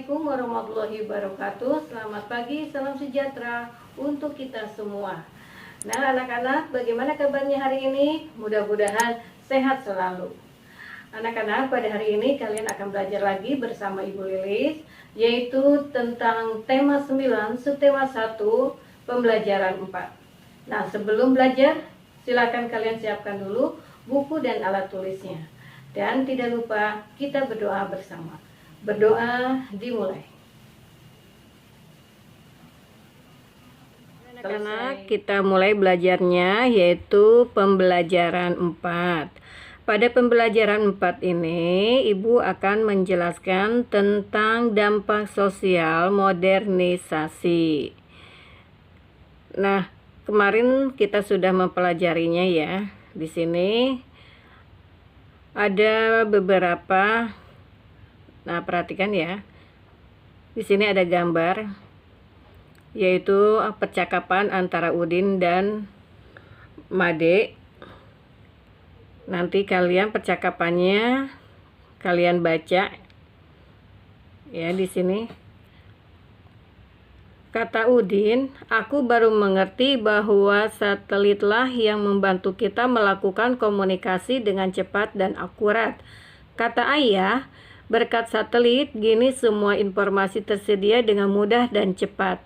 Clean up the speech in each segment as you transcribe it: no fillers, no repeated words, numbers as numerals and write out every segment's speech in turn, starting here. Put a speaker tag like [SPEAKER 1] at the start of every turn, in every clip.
[SPEAKER 1] Assalamualaikum warahmatullahi wabarakatuh. Selamat pagi, salam sejahtera untuk kita semua. Nah anak-anak, bagaimana kabarnya hari ini? Mudah-mudahan sehat selalu. Anak-anak, pada hari ini kalian akan belajar lagi bersama Ibu Lilis, yaitu tentang tema 9, subtema 1, pembelajaran 4. Nah sebelum belajar, silakan kalian siapkan dulu buku dan alat tulisnya. Dan tidak lupa kita berdoa bersama. Berdoa dimulai. Anak-anak, kita mulai belajarnya, yaitu pembelajaran 4. Pada pembelajaran 4 ini, Ibu akan menjelaskan tentang dampak sosial modernisasi. Nah, kemarin kita sudah mempelajarinya ya. Di sini ada beberapa. Nah, perhatikan ya. Di sini ada gambar, yaitu percakapan antara Udin dan Made. Nanti kalian percakapannya kalian baca ya di sini. Kata Udin, "Aku baru mengerti bahwa satelitlah yang membantu kita melakukan komunikasi dengan cepat dan akurat." Kata ayah, "Berkat satelit, gini semua informasi tersedia dengan mudah dan cepat."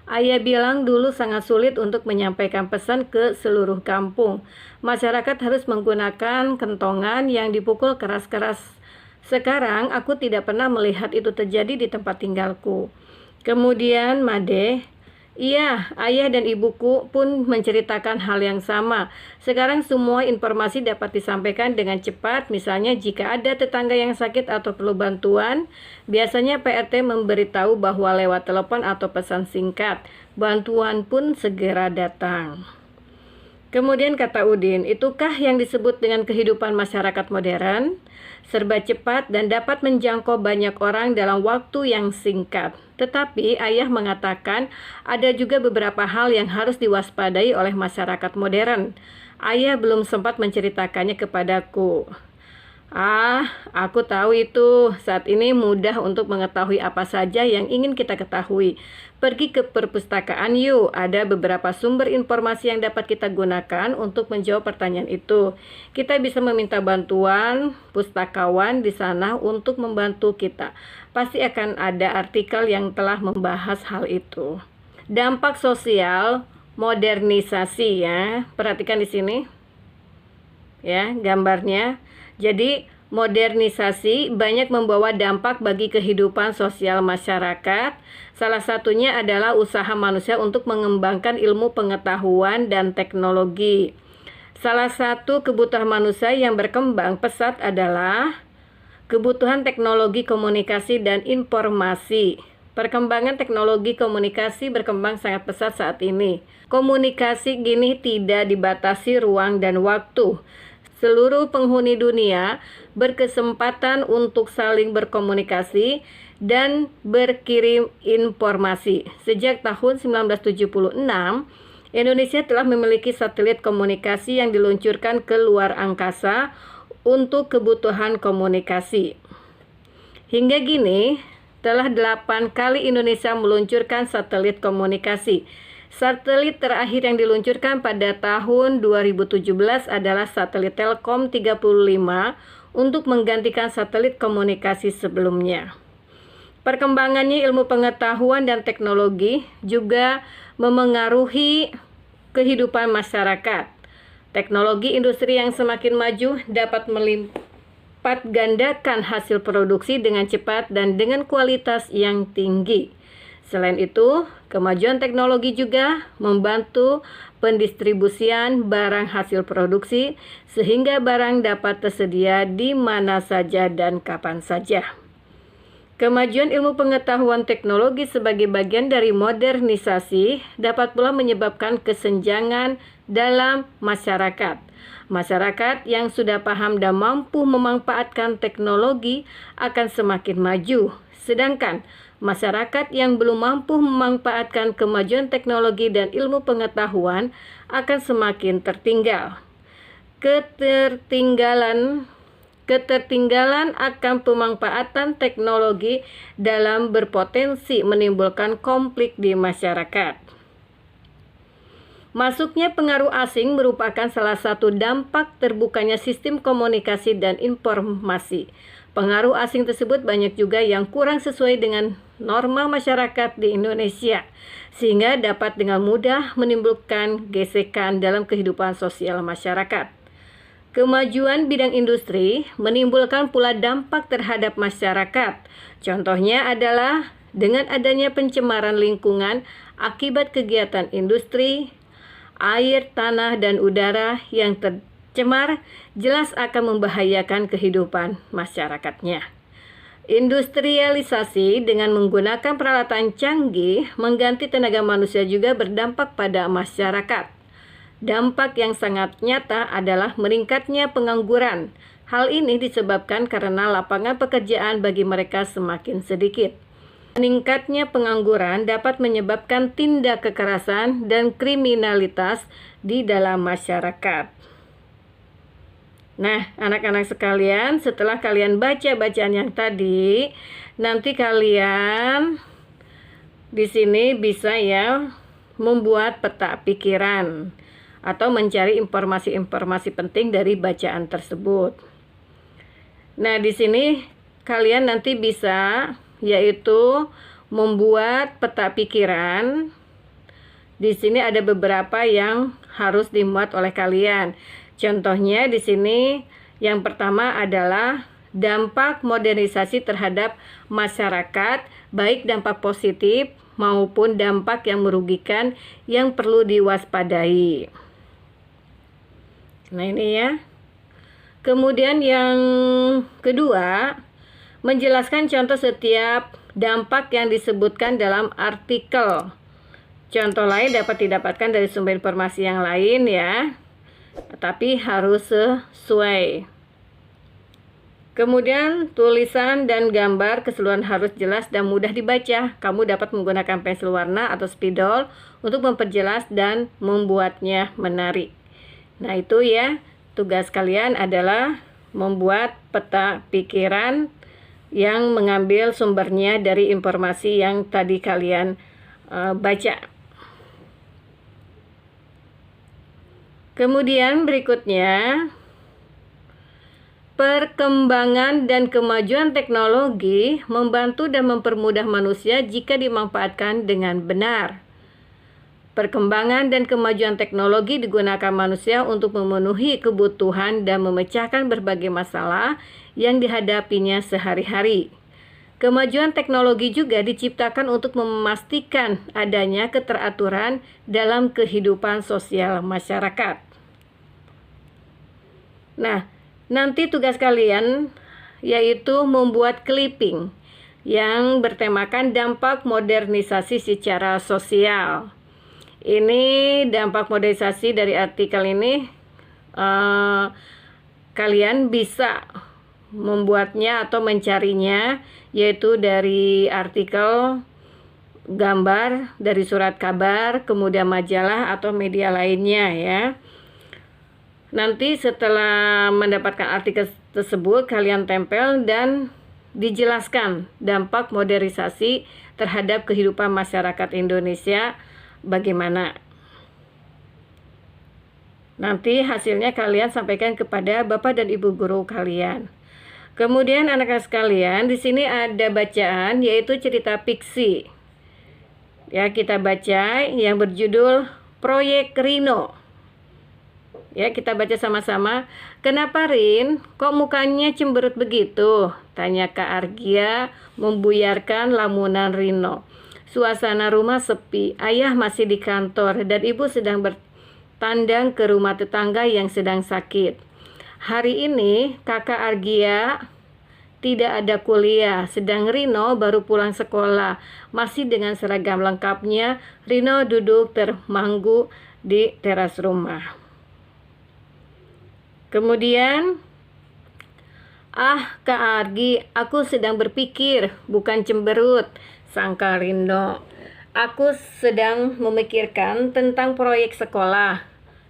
[SPEAKER 1] Ayah bilang dulu sangat sulit untuk menyampaikan pesan ke seluruh kampung. Masyarakat harus menggunakan kentongan yang dipukul keras-keras. Sekarang aku tidak pernah melihat itu terjadi di tempat tinggalku. Kemudian Made, "Iya, ayah dan ibuku pun menceritakan hal yang sama. Sekarang semua informasi dapat disampaikan dengan cepat. Misalnya jika ada tetangga yang sakit atau perlu bantuan, biasanya PRT memberitahu bahwa lewat telepon atau pesan singkat. Bantuan pun segera datang." Kemudian kata Udin, "Itukah yang disebut dengan kehidupan masyarakat modern? Serba cepat dan dapat menjangkau banyak orang dalam waktu yang singkat." Tetapi ayah mengatakan ada juga beberapa hal yang harus diwaspadai oleh masyarakat modern. Ayah belum sempat menceritakannya kepadaku. Aku tahu itu. Saat ini mudah untuk mengetahui apa saja yang ingin kita ketahui. Pergi ke perpustakaan yuk. Ada beberapa sumber informasi yang dapat kita gunakan untuk menjawab pertanyaan itu. Kita bisa meminta bantuan pustakawan di sana untuk membantu kita. Pasti akan ada artikel yang telah membahas hal itu. Dampak sosial modernisasi ya. Perhatikan di sini. Ya, gambarnya. Jadi, modernisasi banyak membawa dampak bagi kehidupan sosial masyarakat. Salah satunya adalah usaha manusia untuk mengembangkan ilmu pengetahuan dan teknologi. Salah satu kebutuhan manusia yang berkembang pesat adalah kebutuhan teknologi komunikasi dan informasi. Perkembangan teknologi komunikasi berkembang sangat pesat saat ini. Komunikasi gini tidak dibatasi ruang dan waktu. Seluruh penghuni dunia berkesempatan untuk saling berkomunikasi dan berkirim informasi. Sejak tahun 1976, Indonesia telah memiliki satelit komunikasi yang diluncurkan ke luar angkasa untuk kebutuhan komunikasi. Hingga kini, telah 8 kali Indonesia meluncurkan satelit komunikasi. Satelit terakhir yang diluncurkan pada tahun 2017 adalah satelit Telkom 35 untuk menggantikan satelit komunikasi sebelumnya. Perkembangannya ilmu pengetahuan dan teknologi juga memengaruhi kehidupan masyarakat. Teknologi industri yang semakin maju dapat melipat gandakan hasil produksi dengan cepat dan dengan kualitas yang tinggi. Selain itu, kemajuan teknologi juga membantu pendistribusian barang hasil produksi sehingga barang dapat tersedia di mana saja dan kapan saja. Kemajuan ilmu pengetahuan teknologi sebagai bagian dari modernisasi dapat pula menyebabkan kesenjangan dalam masyarakat. Masyarakat yang sudah paham dan mampu memanfaatkan teknologi akan semakin maju, sedangkan masyarakat yang belum mampu memanfaatkan kemajuan teknologi dan ilmu pengetahuan akan semakin tertinggal. Ketertinggalan Ketertinggalan akan pemanfaatan teknologi dalam berpotensi menimbulkan konflik di masyarakat. Masuknya pengaruh asing merupakan salah satu dampak terbukanya sistem komunikasi dan informasi. Pengaruh asing tersebut banyak juga yang kurang sesuai dengan norma masyarakat di Indonesia, sehingga dapat dengan mudah menimbulkan gesekan dalam kehidupan sosial masyarakat. Kemajuan bidang industri menimbulkan pula dampak terhadap masyarakat. Contohnya adalah dengan adanya pencemaran lingkungan akibat kegiatan industri, air, tanah, dan udara yang tercemar jelas akan membahayakan kehidupan masyarakatnya. Industrialisasi dengan menggunakan peralatan canggih mengganti tenaga manusia juga berdampak pada masyarakat. Dampak yang sangat nyata adalah meningkatnya pengangguran. Hal ini disebabkan karena lapangan pekerjaan bagi mereka semakin sedikit. Meningkatnya pengangguran dapat menyebabkan tindak kekerasan dan kriminalitas di dalam masyarakat. Nah, anak-anak sekalian, setelah kalian baca bacaan yang tadi, nanti kalian di sini bisa ya membuat peta pikiran atau mencari informasi-informasi penting dari bacaan tersebut. Nah, di sini kalian nanti bisa yaitu membuat peta pikiran. Di sini ada beberapa yang harus dimuat oleh kalian. Contohnya di sini yang pertama adalah dampak modernisasi terhadap masyarakat, baik dampak positif maupun dampak yang merugikan yang perlu diwaspadai. Nah, ini ya. Kemudian yang kedua, menjelaskan contoh setiap dampak yang disebutkan dalam artikel. Contoh lain dapat didapatkan dari sumber informasi yang lain ya, tapi harus sesuai. Kemudian tulisan dan gambar keseluruhan harus jelas dan mudah dibaca. Kamu dapat menggunakan pensil warna atau spidol untuk memperjelas dan membuatnya menarik. Nah, itu ya, tugas kalian adalah membuat peta pikiran yang mengambil sumbernya dari informasi yang tadi kalian baca. Kemudian berikutnya, perkembangan dan kemajuan teknologi membantu dan mempermudah manusia jika dimanfaatkan dengan benar. Perkembangan dan kemajuan teknologi digunakan manusia untuk memenuhi kebutuhan dan memecahkan berbagai masalah yang dihadapinya sehari-hari. Kemajuan teknologi juga diciptakan untuk memastikan adanya keteraturan dalam kehidupan sosial masyarakat. Nah, nanti tugas kalian yaitu membuat clipping yang bertemakan dampak modernisasi secara sosial. Ini dampak modernisasi dari artikel ini kalian bisa membuatnya atau mencarinya yaitu dari artikel, gambar, dari surat kabar, kemudian majalah atau media lainnya ya. Nanti setelah mendapatkan artikel tersebut kalian tempel dan dijelaskan dampak modernisasi terhadap kehidupan masyarakat Indonesia bagaimana. Nanti hasilnya kalian sampaikan kepada Bapak dan Ibu guru kalian. Kemudian anak-anak sekalian, di sini ada bacaan yaitu cerita fiksi. Ya, kita baca yang berjudul Proyek Rino. Ya, kita baca sama-sama. Kenapa Rin? Kok mukanya cemberut begitu? Tanya Kak Argia membuyarkan lamunan Rino. Suasana rumah sepi, ayah masih di kantor dan ibu sedang bertandang ke rumah tetangga yang sedang sakit. Hari ini kakak Argia tidak ada kuliah, sedang Rino baru pulang sekolah. Masih dengan seragam lengkapnya, Rino duduk termanggu di teras rumah. Kemudian, Kak Argi, aku sedang berpikir, bukan cemberut, sangka Rino. Aku sedang memikirkan tentang proyek sekolah.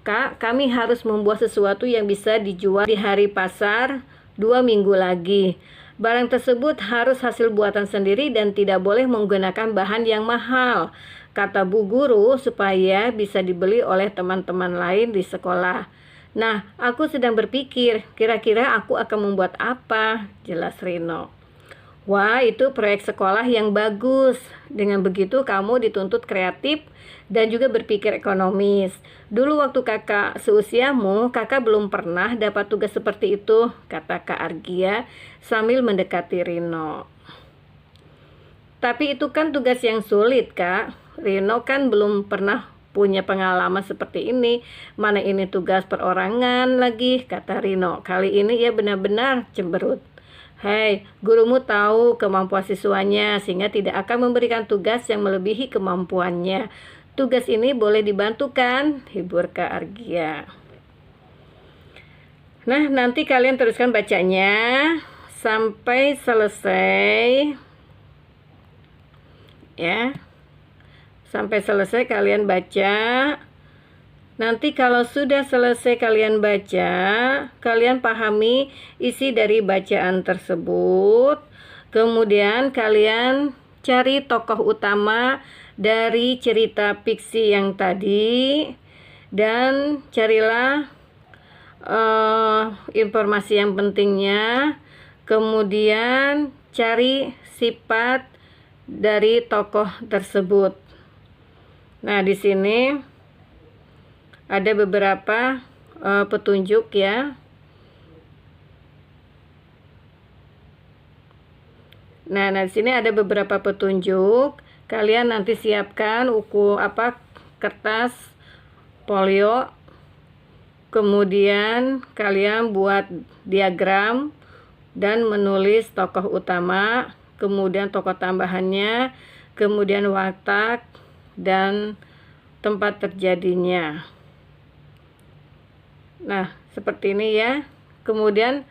[SPEAKER 1] Kak, kami harus membuat sesuatu yang bisa dijual di hari pasar 2 minggu lagi. Barang tersebut harus hasil buatan sendiri dan tidak boleh menggunakan bahan yang mahal, kata Bu Guru, supaya bisa dibeli oleh teman-teman lain di sekolah. Nah, aku sedang berpikir, kira-kira aku akan membuat apa? Jelas Rino. Wah, itu proyek sekolah yang bagus. Dengan begitu kamu dituntut kreatif dan juga berpikir ekonomis. Dulu waktu kakak seusiamu, kakak belum pernah dapat tugas seperti itu, kata Kak Argia sambil mendekati Rino. Tapi itu kan tugas yang sulit, Kak. Rino kan belum pernah punya pengalaman seperti ini. Mana ini tugas perorangan lagi, kata Rino. Kali ini ia benar-benar cemberut. Hei, gurumu tahu kemampuan siswanya sehingga tidak akan memberikan tugas yang melebihi kemampuannya. Tugas ini boleh dibantukan, hibur Kak Argia. Nah, nanti kalian teruskan bacanya sampai selesai. Ya. Sampai selesai kalian baca. Nanti kalau sudah selesai kalian baca, kalian pahami isi dari bacaan tersebut. Kemudian kalian cari tokoh utama dari cerita fiksi yang tadi. Dan carilah informasi yang pentingnya. Kemudian cari sifat dari tokoh tersebut. Nah, di sini ada beberapa petunjuk ya. Nah, di sini ada beberapa petunjuk. Kalian nanti siapkan kertas polio. Kemudian kalian buat diagram dan menulis tokoh utama, kemudian tokoh tambahannya, kemudian watak dan tempat terjadinya. Nah, seperti ini ya. Kemudian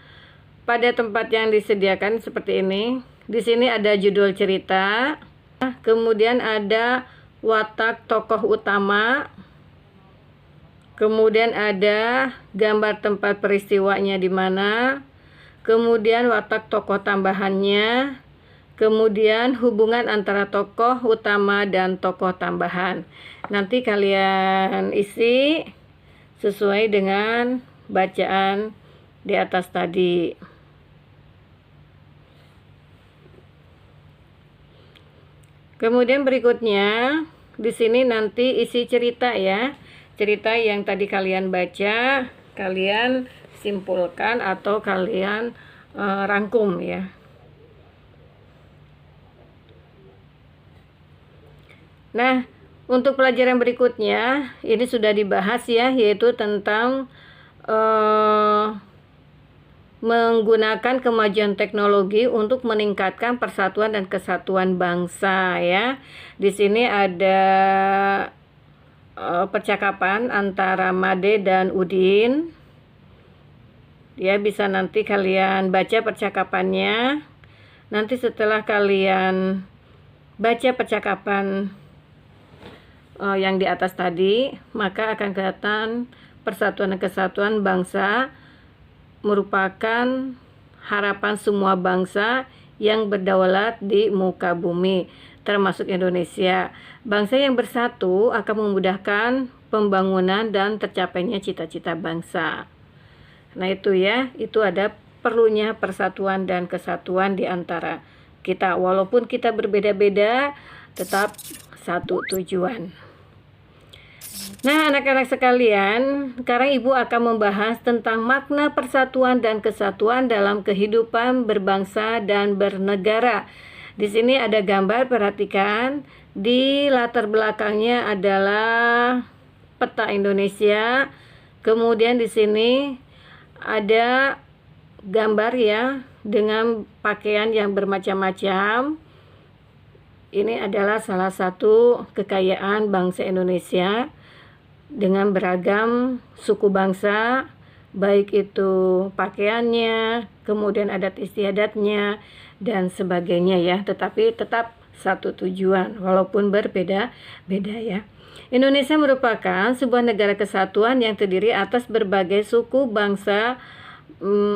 [SPEAKER 1] pada tempat yang disediakan seperti ini. Di sini ada judul cerita. Kemudian ada watak tokoh utama. Kemudian ada gambar tempat peristiwanya di mana. Kemudian watak tokoh tambahannya. Kemudian hubungan antara tokoh utama dan tokoh tambahan. Nanti kalian isi sesuai dengan bacaan di atas tadi. Kemudian berikutnya di sini nanti isi cerita ya. Cerita yang tadi kalian baca, kalian simpulkan atau kalian rangkum ya. Nah, untuk pelajaran berikutnya, ini sudah dibahas ya, yaitu tentang menggunakan kemajuan teknologi untuk meningkatkan persatuan dan kesatuan bangsa ya. Di sini ada percakapan antara Made dan Udin. Ya, bisa nanti kalian baca percakapannya. Nanti setelah kalian baca percakapan yang di atas tadi, maka akan kelihatan persatuan dan kesatuan bangsa merupakan harapan semua bangsa yang berdaulat di muka bumi, termasuk Indonesia. Bangsa yang bersatu akan memudahkan pembangunan dan tercapainya cita-cita bangsa. Nah itu ya, itu ada perlunya persatuan dan kesatuan di antara kita. Walaupun kita berbeda-beda, tetap satu tujuan. Nah, anak-anak sekalian, sekarang Ibu akan membahas tentang makna persatuan dan kesatuan dalam kehidupan berbangsa dan bernegara. Di sini ada gambar, perhatikan. Di latar belakangnya adalah peta Indonesia. Kemudian di sini ada gambar ya dengan pakaian yang bermacam-macam. Ini adalah salah satu kekayaan bangsa Indonesia dengan beragam suku bangsa, baik itu pakaiannya, kemudian adat istiadatnya dan sebagainya ya, tetapi tetap satu tujuan walaupun berbeda-beda ya. Indonesia merupakan sebuah negara kesatuan yang terdiri atas berbagai suku bangsa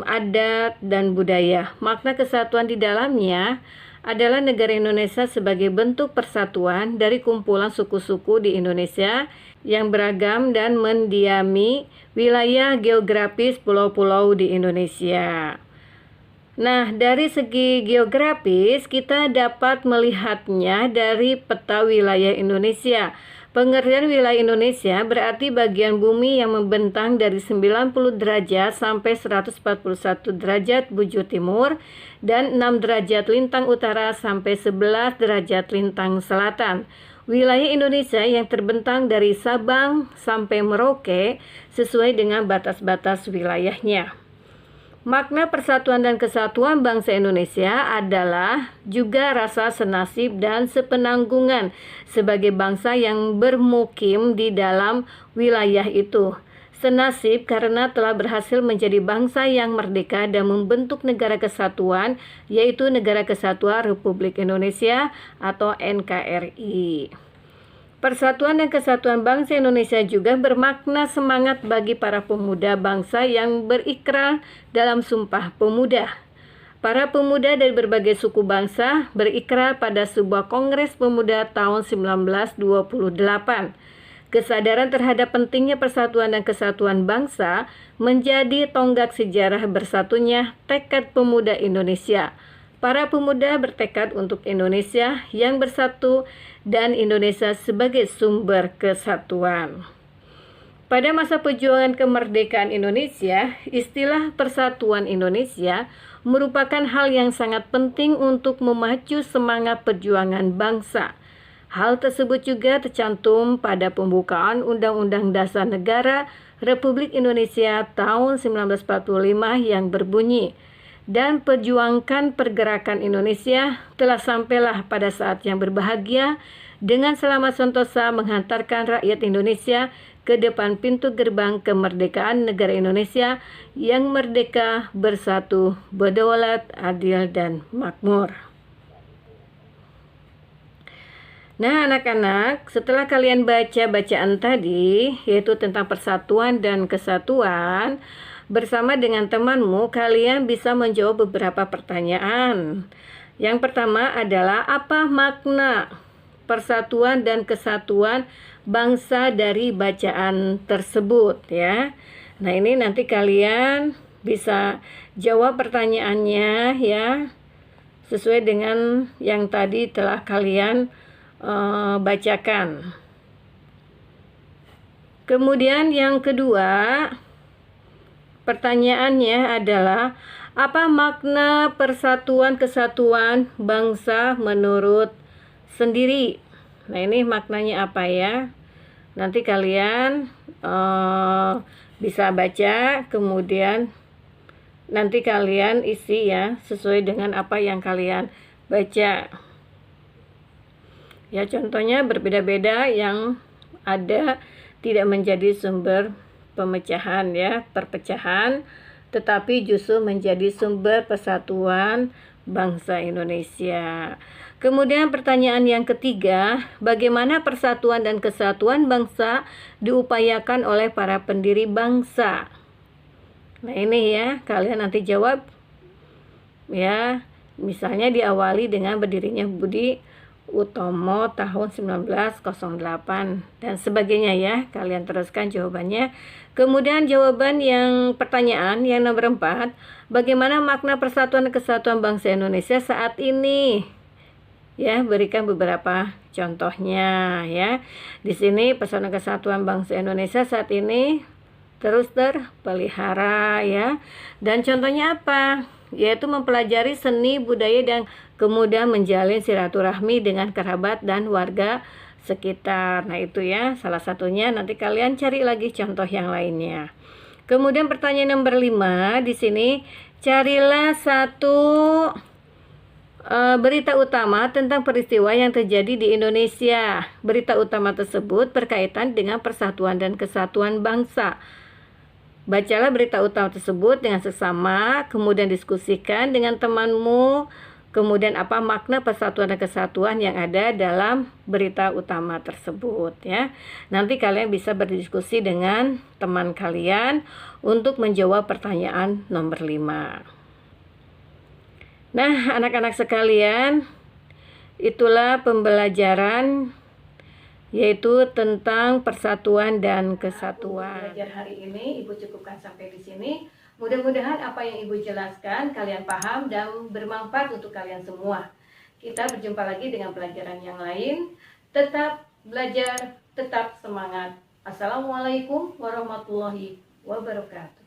[SPEAKER 1] adat, dan budaya. Makna kesatuan di dalamnya adalah negara Indonesia sebagai bentuk persatuan dari kumpulan suku-suku di Indonesia yang beragam dan mendiami wilayah geografis pulau-pulau di Indonesia. Nah, dari segi geografis kita dapat melihatnya dari peta wilayah Indonesia. Pengertian wilayah Indonesia berarti bagian bumi yang membentang dari 90 derajat sampai 141 derajat bujur timur dan 6 derajat lintang utara sampai 11 derajat lintang selatan. Wilayah Indonesia yang terbentang dari Sabang sampai Merauke sesuai dengan batas-batas wilayahnya. Makna persatuan dan kesatuan bangsa Indonesia adalah juga rasa senasib dan sepenanggungan sebagai bangsa yang bermukim di dalam wilayah itu. Senasib karena telah berhasil menjadi bangsa yang merdeka dan membentuk negara kesatuan, yaitu Negara Kesatuan Republik Indonesia atau NKRI. Persatuan dan kesatuan bangsa Indonesia juga bermakna semangat bagi para pemuda bangsa yang berikrar dalam Sumpah Pemuda. Para pemuda dari berbagai suku bangsa berikrar pada sebuah Kongres Pemuda tahun 1928. Kesadaran terhadap pentingnya persatuan dan kesatuan bangsa menjadi tonggak sejarah bersatunya tekad pemuda Indonesia. Para pemuda bertekad untuk Indonesia yang bersatu dan Indonesia sebagai sumber kesatuan. Pada masa perjuangan kemerdekaan Indonesia, istilah Persatuan Indonesia merupakan hal yang sangat penting untuk memacu semangat perjuangan bangsa. Hal tersebut juga tercantum pada pembukaan Undang-Undang Dasar Negara Republik Indonesia tahun 1945 yang berbunyi, dan perjuangkan pergerakan Indonesia telah sampailah pada saat yang berbahagia dengan selamat sentosa menghantarkan rakyat Indonesia ke depan pintu gerbang kemerdekaan negara Indonesia yang merdeka, bersatu, berdaulat, adil, dan makmur. Nah, anak-anak, setelah kalian baca bacaan tadi, yaitu tentang persatuan dan kesatuan, bersama dengan temanmu, kalian bisa menjawab beberapa pertanyaan. Yang pertama adalah apa makna persatuan dan kesatuan bangsa dari bacaan tersebut ya. Nah, ini nanti kalian bisa jawab pertanyaannya ya, sesuai dengan yang tadi telah kalian bacakan. Kemudian yang kedua, pertanyaannya adalah apa makna persatuan kesatuan bangsa menurut sendiri? Nah, ini maknanya apa ya? Nanti kalian bisa baca, kemudian nanti kalian isi ya sesuai dengan apa yang kalian baca. Ya, contohnya berbeda-beda yang ada tidak menjadi sumber pemecahan ya, perpecahan, tetapi justru menjadi sumber persatuan bangsa Indonesia. Kemudian pertanyaan yang ketiga, bagaimana persatuan dan kesatuan bangsa diupayakan oleh para pendiri bangsa? Nah, ini ya, kalian nanti jawab ya, misalnya diawali dengan berdirinya Budi Utomo tahun 1908 dan sebagainya ya. Kalian teruskan jawabannya. Kemudian jawaban yang pertanyaan yang nomor 4, bagaimana makna persatuan dan kesatuan bangsa Indonesia saat ini? Ya, berikan beberapa contohnya ya. Di sini persatuan dan kesatuan bangsa Indonesia saat ini terus terpelihara ya. Dan contohnya apa? Yaitu mempelajari seni, budaya, dan kemudian menjalin silaturahmi dengan kerabat dan warga sekitar. Nah, itu ya salah satunya. Nanti kalian cari lagi contoh yang lainnya. Kemudian pertanyaan nomor 5 di sini, carilah satu berita utama tentang peristiwa yang terjadi di Indonesia. Berita utama tersebut berkaitan dengan persatuan dan kesatuan bangsa. Bacalah berita utama tersebut dengan seksama, kemudian diskusikan dengan temanmu kemudian apa makna persatuan dan kesatuan yang ada dalam berita utama tersebut ya. Nanti kalian bisa berdiskusi dengan teman kalian untuk menjawab pertanyaan nomor 5. Nah, anak-anak sekalian, itulah pembelajaran yaitu tentang persatuan dan kesatuan. Belajar hari ini Ibu cukupkan sampai di sini. Mudah-mudahan apa yang Ibu jelaskan kalian paham dan bermanfaat untuk kalian semua. Kita berjumpa lagi dengan pelajaran yang lain. Tetap belajar, tetap semangat. Assalamualaikum warahmatullahi wabarakatuh.